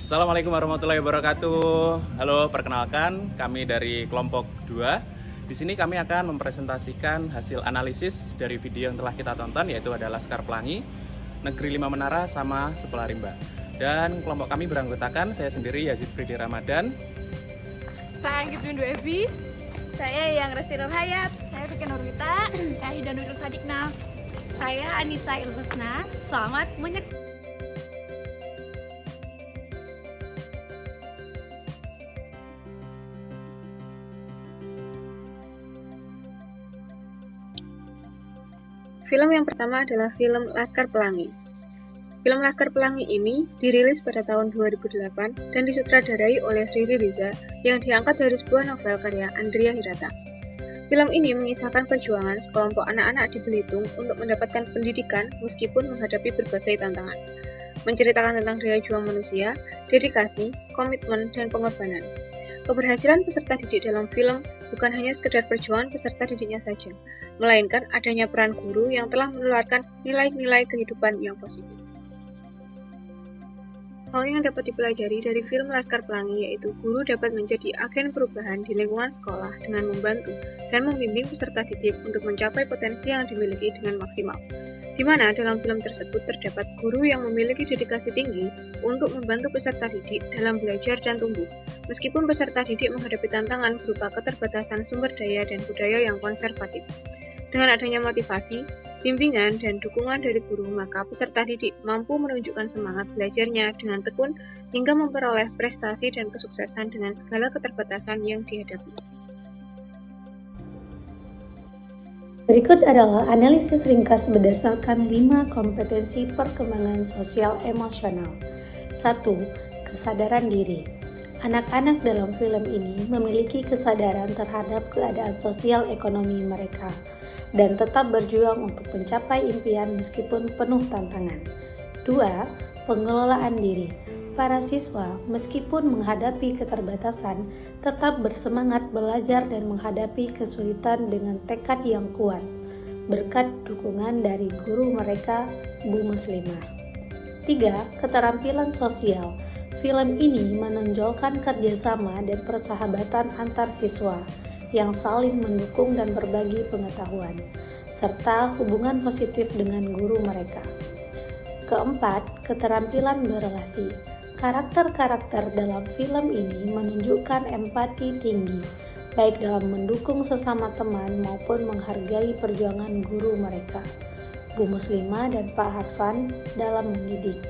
Assalamualaikum warahmatullahi wabarakatuh. Halo, perkenalkan kami dari kelompok 2. Di sini kami akan mempresentasikan hasil analisis dari video yang telah kita tonton, yaitu ada Laskar Pelangi, Negeri 5 Menara, sama Sekolah Rimba. Dan kelompok kami beranggotakan saya sendiri Yazid Fridi Ramadan, saya Anggit Windu Evi, saya yang Resti Hayat, saya Pika Nurwita, saya Hida Nurul Sadikna, saya Anissa Ilhusna. Selamat menyaksikan. Film yang pertama adalah film Laskar Pelangi. Film Laskar Pelangi ini dirilis pada tahun 2008 dan disutradarai oleh Riri Riza yang diangkat dari sebuah novel karya Andrea Hirata. Film ini mengisahkan perjuangan sekelompok anak-anak di Belitung untuk mendapatkan pendidikan meskipun menghadapi berbagai tantangan. Menceritakan tentang daya juang manusia, dedikasi, komitmen, dan pengorbanan. Keberhasilan peserta didik dalam film bukan hanya sekedar perjuangan peserta didiknya saja, melainkan adanya peran guru yang telah menularkan nilai-nilai kehidupan yang positif. Hal yang dapat dipelajari dari film Laskar Pelangi yaitu guru dapat menjadi agen perubahan di lingkungan sekolah dengan membantu dan membimbing peserta didik untuk mencapai potensi yang dimiliki dengan maksimal. Di mana dalam film tersebut terdapat guru yang memiliki dedikasi tinggi untuk membantu peserta didik dalam belajar dan tumbuh, meskipun peserta didik menghadapi tantangan berupa keterbatasan sumber daya dan budaya yang konservatif. Dengan adanya motivasi, bimbingan, dan dukungan dari guru, maka peserta didik mampu menunjukkan semangat belajarnya dengan tekun hingga memperoleh prestasi dan kesuksesan dengan segala keterbatasan yang dihadapi. Berikut adalah analisis ringkas berdasarkan 5 kompetensi perkembangan sosial emosional. 1. Kesadaran diri. Anak-anak dalam film ini memiliki kesadaran terhadap keadaan sosial ekonomi mereka dan tetap berjuang untuk mencapai impian meskipun penuh tantangan. 2. Pengelolaan diri. Para siswa, meskipun menghadapi keterbatasan, tetap bersemangat belajar dan menghadapi kesulitan dengan tekad yang kuat, berkat dukungan dari guru mereka, Bu Muslimah. 3. Keterampilan sosial. Film ini menonjolkan kerjasama dan persahabatan antar siswa yang saling mendukung dan berbagi pengetahuan, serta hubungan positif dengan guru mereka. Keempat, keterampilan berelasi. Karakter-karakter dalam film ini menunjukkan empati tinggi, baik dalam mendukung sesama teman maupun menghargai perjuangan guru mereka, Bu Muslimah dan Pak Harfan dalam mendidik.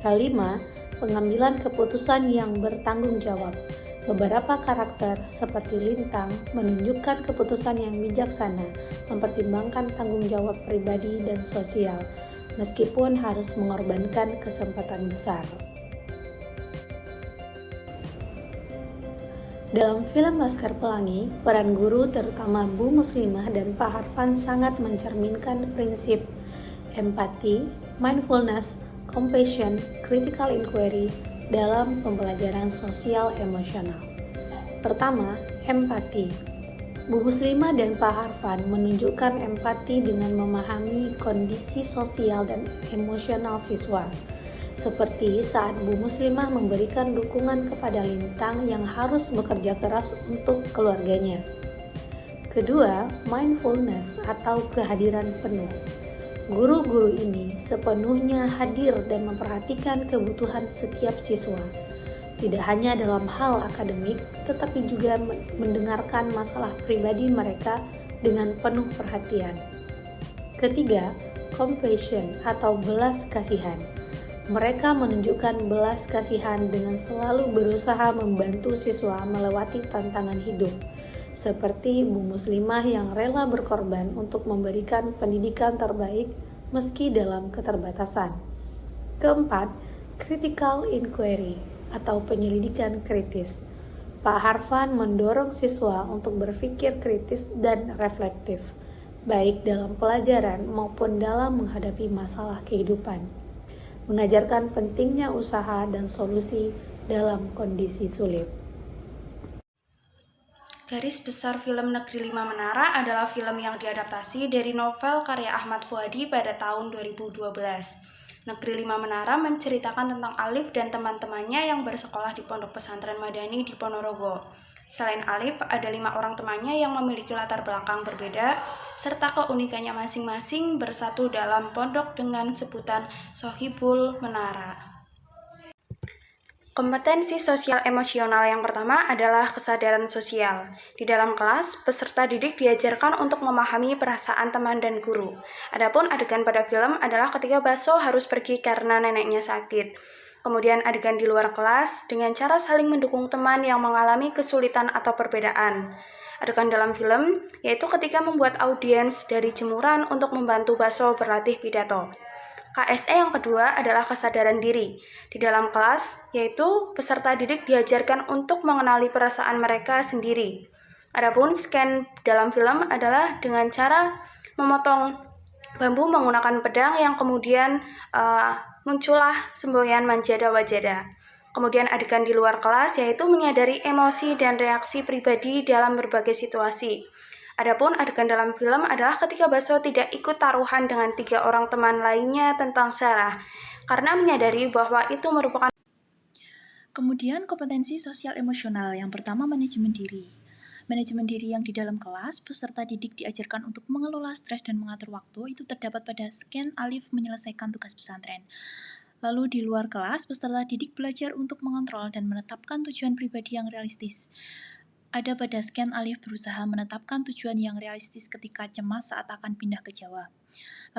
Kelima, pengambilan keputusan yang bertanggung jawab. Beberapa karakter seperti Lintang menunjukkan keputusan yang bijaksana, mempertimbangkan tanggung jawab pribadi dan sosial, meskipun harus mengorbankan kesempatan besar. Dalam film Laskar Pelangi, peran guru terutama Bu Muslimah dan Pak Harfan sangat mencerminkan prinsip empati, mindfulness, compassion, critical inquiry dalam pembelajaran sosial emosional. Pertama, empati. Bu Muslimah dan Pak Harfan menunjukkan empati dengan memahami kondisi sosial dan emosional siswa, seperti saat Bu Muslimah memberikan dukungan kepada Lintang yang harus bekerja keras untuk keluarganya. Kedua, mindfulness atau kehadiran penuh. Guru-guru ini sepenuhnya hadir dan memperhatikan kebutuhan setiap siswa, tidak hanya dalam hal akademik, tetapi juga mendengarkan masalah pribadi mereka dengan penuh perhatian. Ketiga, compassion atau belas kasihan. Mereka menunjukkan belas kasihan dengan selalu berusaha membantu siswa melewati tantangan hidup, seperti Bu Muslimah yang rela berkorban untuk memberikan pendidikan terbaik meski dalam keterbatasan. Keempat, critical inquiry atau penyelidikan kritis. Pak Harfan mendorong siswa untuk berpikir kritis dan reflektif, baik dalam pelajaran maupun dalam menghadapi masalah kehidupan. Mengajarkan pentingnya usaha dan solusi dalam kondisi sulit. Garis besar film Negeri 5 Menara adalah film yang diadaptasi dari novel karya Ahmad Fuadi pada tahun 2012. Negeri 5 Menara menceritakan tentang Alif dan teman-temannya yang bersekolah di Pondok Pesantren Madani di Ponorogo. Selain Alif, ada 5 orang temannya yang memiliki latar belakang berbeda, serta keunikannya masing-masing bersatu dalam pondok dengan sebutan Sohibul Menara. Kompetensi sosial emosional yang pertama adalah kesadaran sosial. Di dalam kelas, peserta didik diajarkan untuk memahami perasaan teman dan guru. Adapun adegan pada film adalah ketika Baso harus pergi karena neneknya sakit. Kemudian adegan di luar kelas dengan cara saling mendukung teman yang mengalami kesulitan atau perbedaan. Adegan dalam film yaitu ketika membuat audiens dari jemuran untuk membantu Baso berlatih pidato. KSE yang kedua adalah kesadaran diri. Di dalam kelas, yaitu peserta didik diajarkan untuk mengenali perasaan mereka sendiri. Adapun scan dalam film adalah dengan cara memotong bambu menggunakan pedang yang kemudian muncullah semboyan manjada wajada. Kemudian adegan di luar kelas yaitu menyadari emosi dan reaksi pribadi dalam berbagai situasi. Adapun adegan dalam film adalah ketika Baso tidak ikut taruhan dengan 3 orang teman lainnya tentang Sarah, karena menyadari bahwa itu merupakan. Kemudian kompetensi sosial emosional yang pertama manajemen diri. Manajemen diri yang di dalam kelas, peserta didik diajarkan untuk mengelola stres dan mengatur waktu, itu terdapat pada scan Alif menyelesaikan tugas pesantren. Lalu di luar kelas, peserta didik belajar untuk mengontrol dan menetapkan tujuan pribadi yang realistis. Ada pada scan Alif berusaha menetapkan tujuan yang realistis ketika cemas saat akan pindah ke Jawa.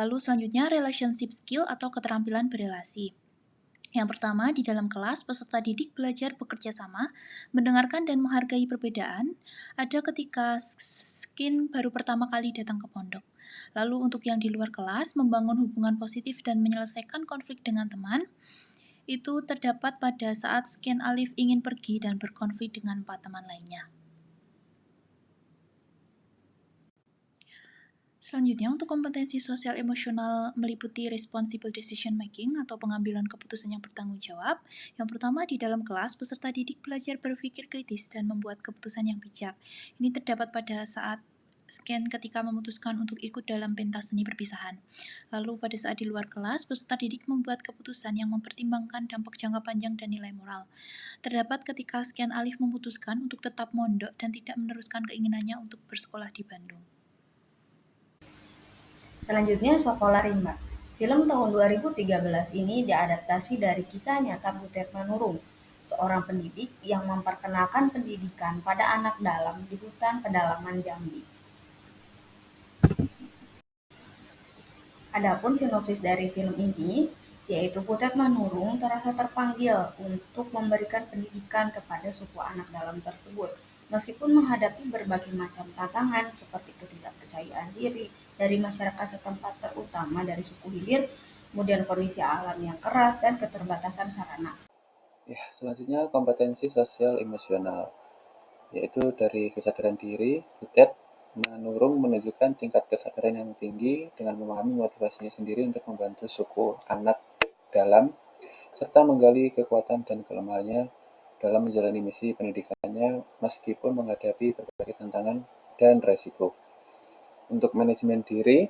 Lalu selanjutnya relationship skill atau keterampilan berelasi. Yang pertama, di dalam kelas, peserta didik belajar bekerja sama, mendengarkan dan menghargai perbedaan. Ada ketika skin baru pertama kali datang ke pondok. Lalu untuk yang di luar kelas, membangun hubungan positif dan menyelesaikan konflik dengan teman. Itu terdapat pada saat scan Alif ingin pergi dan berkonflik dengan 4 teman lainnya. Selanjutnya, untuk kompetensi sosial emosional meliputi responsible decision making atau pengambilan keputusan yang bertanggung jawab. Yang pertama, di dalam kelas, peserta didik belajar berpikir kritis dan membuat keputusan yang bijak. Ini terdapat pada saat scan ketika memutuskan untuk ikut dalam pentas seni perpisahan. Lalu pada saat di luar kelas, peserta didik membuat keputusan yang mempertimbangkan dampak jangka panjang dan nilai moral. Terdapat ketika scan Alif memutuskan untuk tetap mondok dan tidak meneruskan keinginannya untuk bersekolah di Bandung. Selanjutnya Sekolah Rimba. Film tahun 2013 ini diadaptasi dari kisah nyata Butet Manurung, seorang pendidik yang memperkenalkan pendidikan pada anak dalam di hutan pedalaman Jambi. Adapun sinopsis dari film ini, yaitu Butet Manurung terasa terpanggil untuk memberikan pendidikan kepada suku anak dalam tersebut, meskipun menghadapi berbagai macam tantangan seperti ketidakpercayaan diri dari masyarakat setempat terutama dari suku hilir, kemudian kondisi alam yang keras dan keterbatasan sarana. Ya, selanjutnya kompetensi sosial emosional, yaitu dari kesadaran diri, Butet Manurung menunjukkan tingkat kesadaran yang tinggi dengan memahami motivasinya sendiri untuk membantu suku anak dalam, serta menggali kekuatan dan kelemahannya dalam menjalani misi pendidikannya meskipun menghadapi berbagai tantangan dan resiko. Untuk manajemen diri,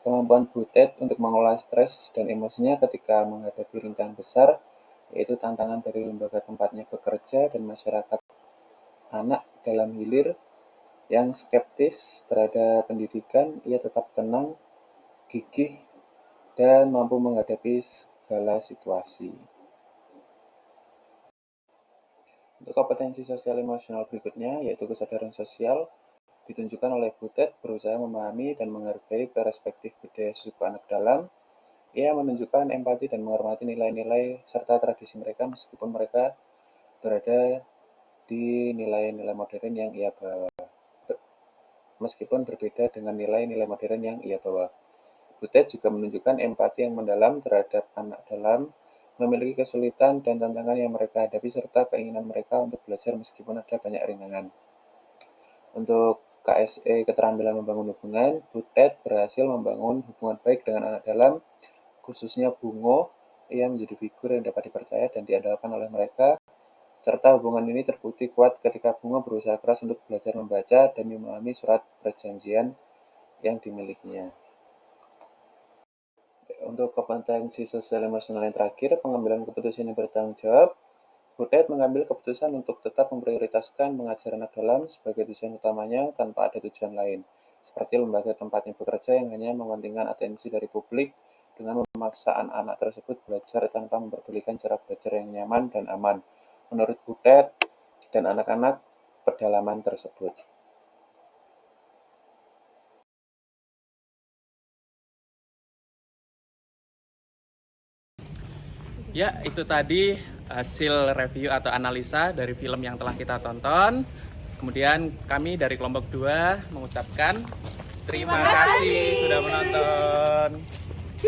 kemampuan Butet untuk mengolah stres dan emosinya ketika menghadapi rintangan besar, yaitu tantangan dari lembaga tempatnya bekerja dan masyarakat anak dalam hilir yang skeptis terhadap pendidikan, ia tetap tenang, gigih, dan mampu menghadapi segala situasi. Untuk kompetensi sosial emosional berikutnya, yaitu kesadaran sosial, ditunjukkan oleh Butet berusaha memahami dan menghargai perspektif budaya suku anak dalam. Ia menunjukkan empati dan menghormati nilai-nilai serta tradisi mereka meskipun mereka berada di nilai-nilai modern yang ia bawa. Meskipun berbeda dengan nilai-nilai modern yang ia bawa. Butet juga menunjukkan empati yang mendalam terhadap anak dalam, memiliki kesulitan dan tantangan yang mereka hadapi serta keinginan mereka untuk belajar meskipun ada banyak rintangan. Untuk KSE keterampilan membangun hubungan, Butet berhasil membangun hubungan baik dengan anak dalam, khususnya Bungo, yang menjadi figur yang dapat dipercaya dan diandalkan oleh mereka, serta hubungan ini terbukti kuat ketika Bungo berusaha keras untuk belajar membaca dan memahami surat perjanjian yang dimilikinya. Untuk kompetensi sosial emosional yang terakhir, pengambilan keputusan yang bertanggung jawab, Butet mengambil keputusan untuk tetap memprioritaskan mengajar anak dalam sebagai tujuan utamanya tanpa ada tujuan lain, seperti lembaga tempatnya bekerja yang hanya mementingkan atensi dari publik dengan memaksa anak-anak tersebut belajar tanpa memperdulikan cara belajar yang nyaman dan aman. Menurut Butet dan anak-anak pedalaman tersebut. Ya, itu tadi hasil review atau analisa dari film yang telah kita tonton. Kemudian kami dari kelompok 2 mengucapkan terima kasih sudah menonton.